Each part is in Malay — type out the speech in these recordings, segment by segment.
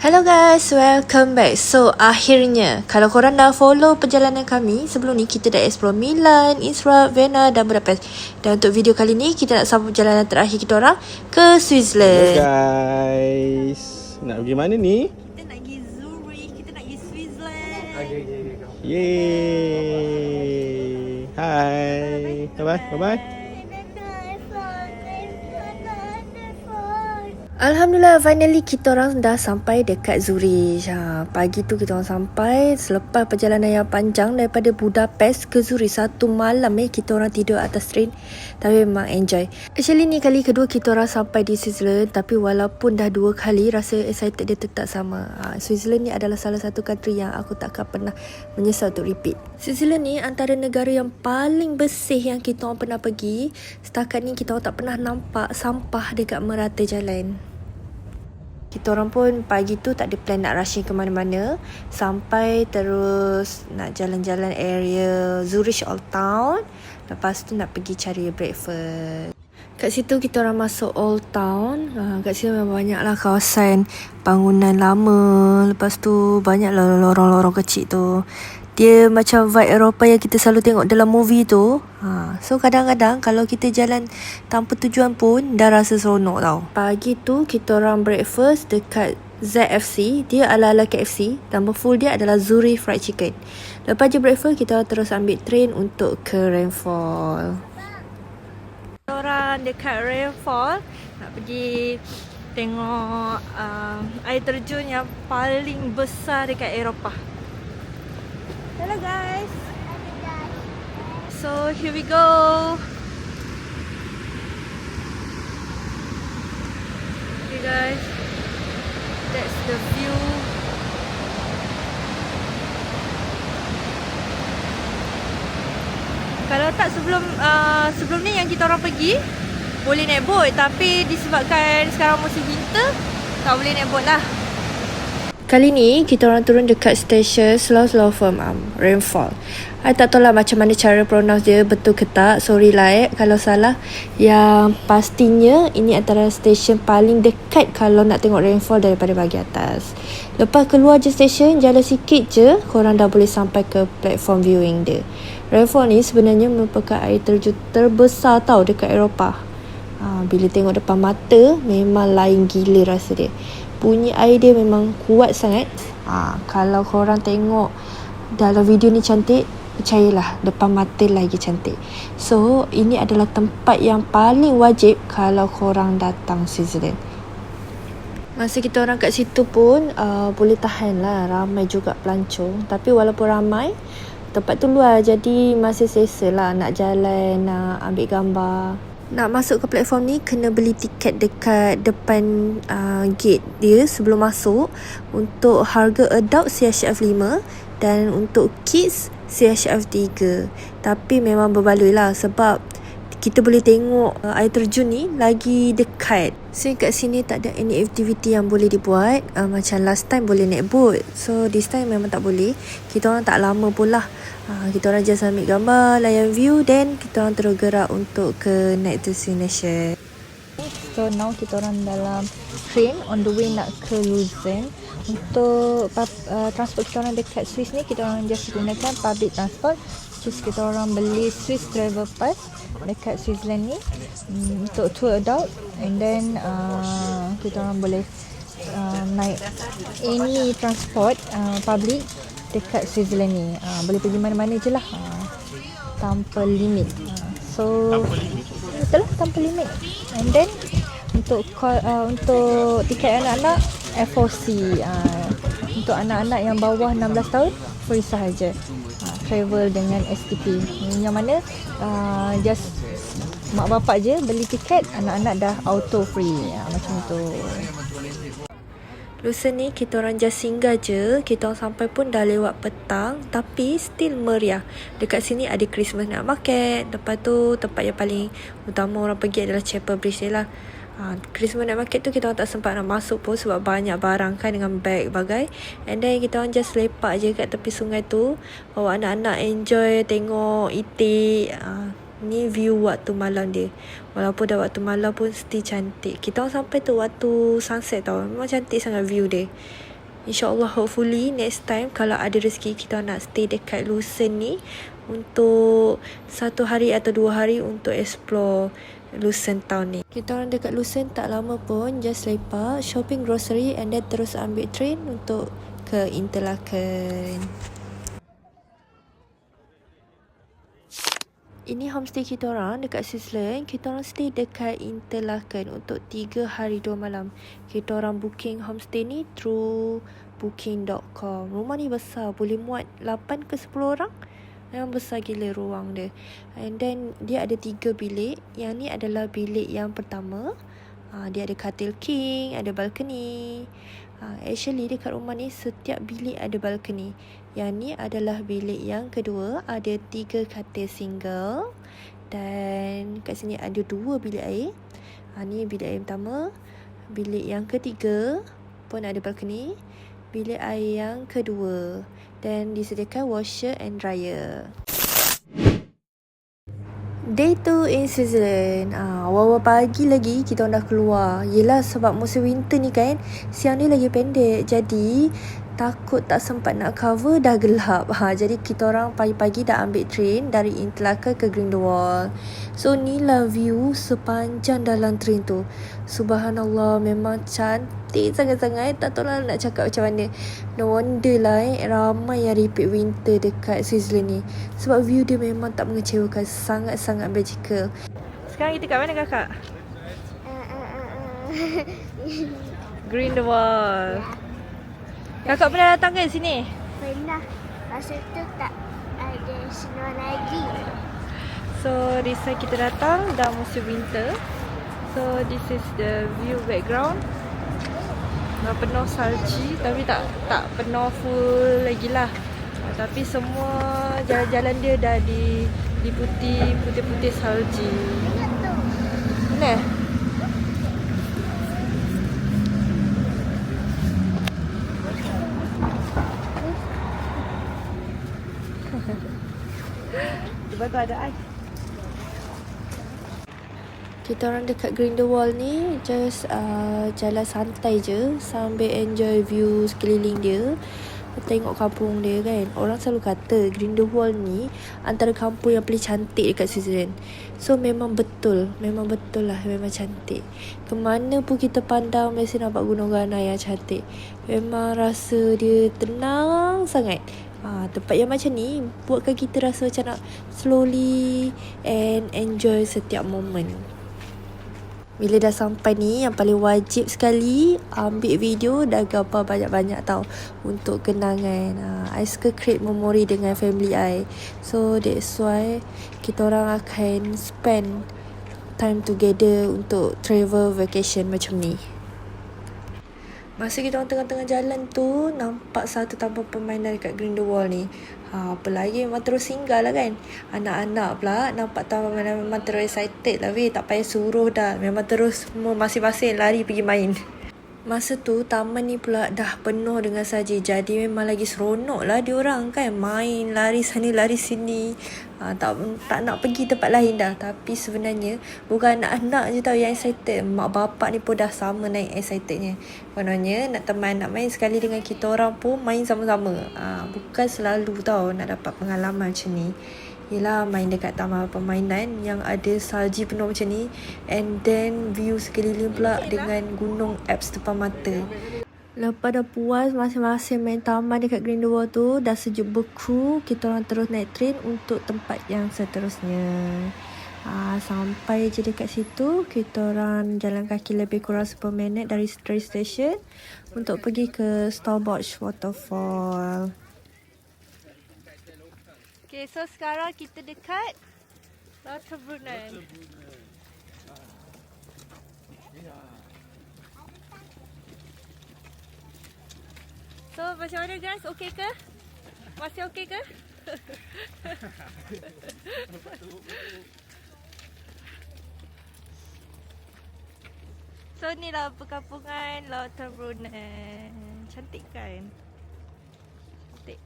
Hello guys, welcome back. So, akhirnya, kalau korang dah follow perjalanan kami, sebelum ni kita dah explore Milan, Israel, Vienna dan Budapest. Dan untuk video kali ni, kita nak sambung perjalanan terakhir kita orang ke Switzerland. Hello guys, nak pergi mana ni? Kita nak pergi Zurich, kita nak pergi Switzerland. Yeay. Hai. Bye-bye. Alhamdulillah, finally kita orang dah sampai dekat Zurich. Pagi tu kita orang sampai selepas perjalanan yang panjang daripada Budapest ke Zurich. 1 malam kita orang tidur atas train. Tapi memang enjoy. Actually ni kali kedua kita orang sampai di Switzerland. Tapi walaupun dah 2 kali, rasa excited dia tetap sama. Switzerland ni adalah salah satu country yang aku takkan pernah menyesal untuk repeat. Switzerland ni antara negara yang paling bersih yang kita orang pernah pergi. Setakat ni kita orang tak pernah nampak sampah dekat merata jalan. Kita orang pun pagi tu tak ada plan nak rushing ke mana-mana. Sampai terus nak jalan-jalan area Zurich Old Town. Lepas tu nak pergi cari breakfast. Kat situ kita orang masuk Old Town. Kat situ memang banyak lah kawasan bangunan lama. Lepas tu banyak lah lorong-lorong kecil tu. Dia macam vibe Eropah yang kita selalu tengok dalam movie tu. So kadang-kadang kalau kita jalan tanpa tujuan pun dah rasa seronok tau. Pagi tu kita orang breakfast dekat ZFC. Dia ala-ala KFC. Nama full dia adalah Zurich Fried Chicken. Lepas je breakfast kita terus ambil train untuk ke Rainfall. Kita orang dekat Rainfall nak pergi tengok air terjun yang paling besar dekat Eropah. Hello guys. So here we go. Okay guys, that's the view. Kalau tak sebelum ni yang kita orang pergi boleh naik boat, tapi disebabkan sekarang musim winter tak boleh naik boat lah. Kali ni kita orang turun dekat stesen Slouslofen Rainfall. I tak tahu lah macam mana cara pronounce dia, betul ke tak. Sorry lah kalau salah. Yang pastinya ini antara stesen paling dekat kalau nak tengok Rainfall daripada bahagian atas. Lepas keluar je stesen, jalan sikit je korang dah boleh sampai ke platform viewing dia. Rainfall ni sebenarnya merupakan air terjun terbesar tau dekat Eropah. Bila tengok depan mata memang lain gila rasa dia. Bunyi air dia memang kuat sangat. Kalau korang tengok dalam video ni cantik, percayalah depan mata lagi cantik. So ini adalah tempat yang paling wajib kalau korang datang Switzerland. Masa kita orang kat situ pun boleh tahan lah, ramai juga pelancong. Tapi walaupun ramai, tempat tu luar, jadi masih selesa lah nak jalan, nak ambil gambar. Nak masuk ke platform ni kena beli tiket dekat depan gate dia sebelum masuk. Untuk harga adult CHF 5 dan untuk kids CHF 3. Tapi memang berbaloi lah sebab kita boleh tengok air terjun ni lagi dekat. So kat sini tak ada any activity yang boleh dibuat. Macam last time boleh naik boat. So this time memang tak boleh. Kita orang tak lama pula. Kita orang just ambil gambar, layan view, then kita orang terus gerak untuk ke next destination. So now kita orang dalam train on the way nak ke Lucerne. Untuk transport kita orang dekat Swiss ni, kita orang just gunakan public transport. Just kita orang beli Swiss Travel Pass dekat Switzerland ni untuk tour adult, and then kita orang boleh naik any transport public dekat Switzerland ni. Boleh pergi mana-mana je lah tanpa limit. So betul lah, tanpa limit. And then untuk tiket anak-anak F4C, untuk anak-anak yang bawah 16 tahun free sahaja. Travel dengan STP, yang mana just mak bapak je beli tiket, anak-anak dah auto free, macam tu. Lusa ni kita orang just singgah je. Kita orang sampai pun dah lewat petang, tapi still meriah. Dekat sini ada Christmas Night Market. Lepas tu tempat yang paling utama orang pergi adalah Chapel Bridge dia lah. Christmas Night Market tu kita orang tak sempat nak masuk pun sebab banyak barang kan dengan beg bagai. And then kita orang just lepak je kat tepi sungai tu, bawa anak-anak enjoy tengok itik. Ni view waktu malam dia. Walaupun dah waktu malam pun still cantik. Kita orang sampai tu waktu sunset tau. Memang cantik sangat view dia. InsyaAllah hopefully next time kalau ada rezeki kita nak stay dekat Lucerne ni untuk 1 hari atau 2 hari untuk explore Lucerne town ni. Kita orang dekat Lucerne tak lama pun, just lepak shopping grocery and then terus ambil train untuk ke Interlaken. Ini homestay kita orang dekat Switzerland. Kita orang stay dekat Interlaken untuk 3 hari 2 malam. Kita orang booking homestay ni through booking.com. Rumah ni besar, boleh muat 8 ke 10 orang. Memang besar gila ruang dia. And then dia ada 3 bilik. Yang ni adalah bilik yang pertama. Dia ada katil king, ada balcony. Actually dekat rumah ni setiap bilik ada balcony. Yang ni adalah bilik yang kedua, ada 3 katil single. Dan kat sini ada 2 bilik air. Ni bilik air pertama. Bilik yang ketiga pun ada balcony. Bilik air yang kedua. Dan disediakan washer and dryer. Day 2 in Switzerland. Awal-awal pagi lagi kita orang dah keluar. Yelah sebab musim winter ni kan, siang ni lagi pendek. Jadi takut tak sempat nak cover, dah gelap. Jadi kita orang pagi-pagi dah ambil train dari Interlaken ke Grindelwald. So ni lah view sepanjang dalam train tu. Subhanallah, memang cantik sangat-sangat. Tak tahu lah nak cakap macam mana. No wonder lah ramai yang repeat winter dekat Switzerland ni. Sebab view dia memang tak mengecewakan. Sangat-sangat magical. Sekarang kita kat mana kakak? Grindelwald. Kakak pernah datang ke sini? Pernah. Masa tu tak ada snow lagi. So this side kita datang dah musim winter. So this is the view background. Dah penuh salji tapi tak penuh full lagi lah. Tapi semua jalan-jalan dia dah diliputi putih-putih salji. Mana? Cuba tu ada ais. Kita orang dekat Grindelwald ni just jalan santai je sambil enjoy view sekeliling dia. Tengok kampung dia kan. Orang selalu kata Grindelwald ni antara kampung yang paling cantik dekat Switzerland. So memang betul lah, memang cantik. Kemana pun kita pandang mesti nampak gunung Ghana yang cantik. Memang rasa dia tenang sangat. Tempat yang macam ni buatkan kita rasa macam nak slowly and enjoy setiap moment. Bila dah sampai ni, yang paling wajib sekali ambil video dan gambar banyak-banyak tau untuk kenangan. I suka create memory dengan family I. So that's why kita orang akan spend time together untuk travel vacation macam ni. Masa kita orang tengah-tengah jalan tu, nampak satu taman permainan dekat Grindelwald ni. Pelagi memang terus singgah lah kan. Anak-anak pula nampak taman permainan memang terus excited lah weh. Tak payah suruh dah. Memang terus masing-masing lari pergi main. Masa tu taman ni pula dah penuh dengan saji. Jadi memang lagi seronok lah diorang kan. Main, lari sana, lari sini. Tak nak pergi tempat lain dah. Tapi sebenarnya bukan anak-anak je tau yang excited. Mak bapak ni pun dah sama naik excitednya. Kononnya nak teman, nak main sekali dengan kita orang pun main sama-sama. Bukan selalu tau nak dapat pengalaman macam ni. Yelah main dekat taman permainan yang ada salji penuh macam ni. And then view sekeliling pula dengan gunung Alps depan mata. Lepas dah puas masing-masing main taman dekat Grindelwald tu, dah sejuk beku, kita orang terus naik train untuk tempat yang seterusnya. Sampai je dekat situ, kita orang jalan kaki lebih kurang 10 minit dari train station untuk pergi ke Storbosch Waterfall. Okay, so sekarang kita dekat Lauterbrunnen. So macam mana guys? Okay ke? Masih okay ke? So ni lah perkampungan Lauterbrunnen. Cantik kan? Cantik.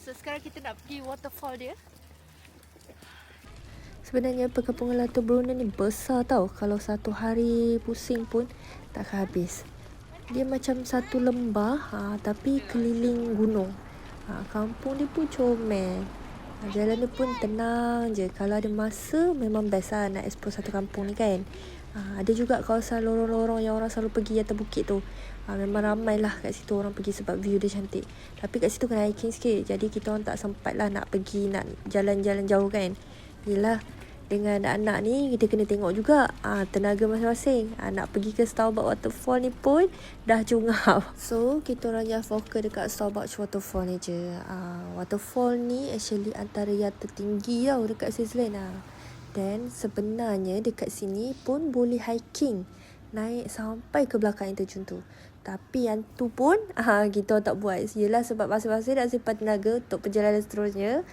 So sekarang kita nak pergi waterfall dia. Sebenarnya perkampungan Lauterbrunnen ni besar tau. Kalau satu hari pusing pun tak habis. Dia macam satu lembah tapi keliling gunung. Kampung dia pun comel. Jalan dia pun tenang je. Kalau ada masa memang best lah nak explore satu kampung ni kan. Ada juga kawasan lorong-lorong yang orang selalu pergi atas bukit tu. Memang ramai lah kat situ orang pergi sebab view dia cantik. Tapi kat situ kena hiking sikit. Jadi kita orang tak sempat lah nak pergi, nak jalan-jalan jauh kan. Yelah, dengan anak-anak ni kita kena tengok juga tenaga masing-masing. Nak pergi ke Starbucks Waterfall ni pun dah cungap. So kita orang just fokus dekat Starbucks Waterfall ni je. Waterfall ni actually antara yang tertinggi tau dekat Switzerland. Dan sebenarnya dekat sini pun boleh hiking, naik sampai ke belakang yang terjun tu. Tapi yang tu pun kita tak buat. Yelah sebab masing-masing nak simpan tenaga untuk perjalanan seterusnya.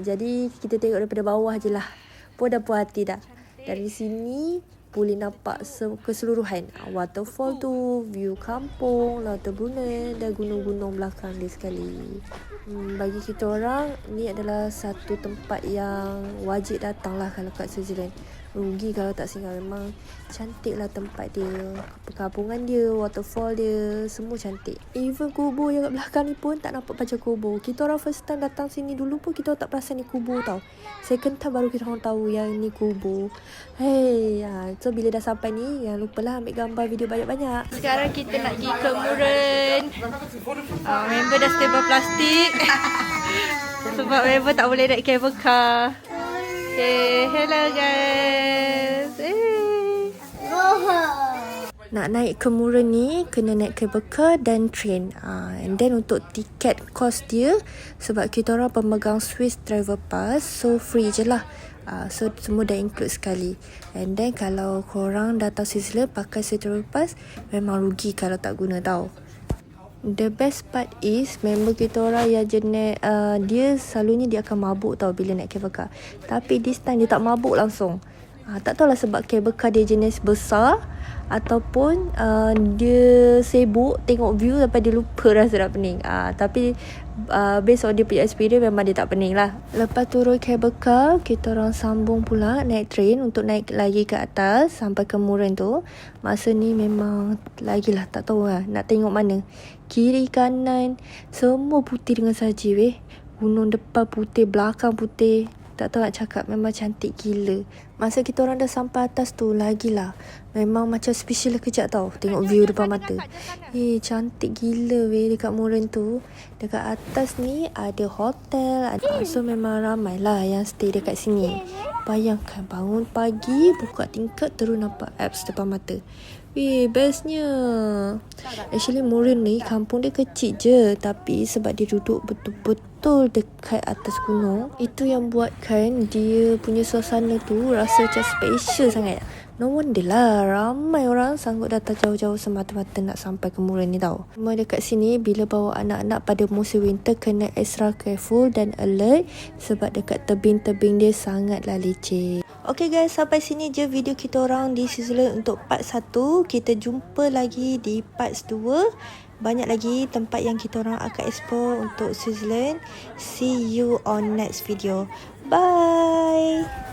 Jadi kita tengok daripada bawah je lah. Pun dah puas hati dah. Dari sini boleh nampak keseluruhan waterfall tu, view kampung, Laut Brunei dan gunung-gunung belakang dia sekali. Bagi kita orang ni adalah satu tempat yang wajib datang lah kalau kat Switzerland. Rugi kalau tak singgah. Memang cantik lah tempat dia, perkampungan dia, waterfall dia, semua cantik. Even kubur yang kat belakang ni pun tak nampak macam kubur. Kita orang first time datang sini dulu pun kita tak perasan ni kubur tau. Second time baru kita orang tahu yang ni kubur. So bila dah sampai ni, jangan lupalah ambil gambar video banyak-banyak. Sekarang kita nak pergi ke Muren. Member dah stable plastik. Sebab member tak boleh naik cable car. Okay, hello guys. Nak naik ke Muren ni kena naik cable car dan train. And then untuk tiket cost dia, sebab kita orang pemegang Swiss Travel Pass, so free je lah. So semua dah include sekali. And then kalau korang datang Switzerland pakai Swiss Travel Pass, memang rugi kalau tak guna tau. The best part is member kita orang yang jenis dia selalunya dia akan mabuk tau bila naik cable car. Tapi this time dia tak mabuk langsung. Tak tahulah sebab cable car dia jenis besar ataupun dia sibuk tengok view sampai dia lupa rasa nak pening. Tapi based on dia punya experience memang dia tak pening lah. Lepas turun cable car, kita orang sambung pula naik train untuk naik lagi ke atas sampai ke Muren tu. Masa ni memang lagilah tak tahu lah nak tengok mana. Kiri kanan semua putih dengan salji weh. Gunung depan putih, belakang putih. Tak tahu nak cakap, memang cantik gila. Masa kita orang dah sampai atas tu, lagilah memang macam special kejap tau. Tengok view depan mata. Cantik gila weh dekat Muren tu. Dekat atas ni ada hotel, so memang ramai lah yang stay dekat sini. Bayangkan bangun pagi, buka tingkap terus nampak Alps depan mata. Bestnya. Actually Muren ni kampung dia kecil je, tapi sebab dia duduk betul-betul dekat atas gunung, itu yang buatkan dia punya suasana tu rasa macam special sangat. No wonder lah ramai orang sanggup datang jauh-jauh semata-mata nak sampai ke Muren ni tau. Cuma dekat sini bila bawa anak-anak pada musim winter kena extra careful dan alert sebab dekat tebing-tebing dia sangatlah licin. Okay guys, sampai sini je video kita orang di Switzerland untuk part 1. Kita jumpa lagi di part 2. Banyak lagi tempat yang kita orang akan explore untuk Switzerland. See you on next video. Bye.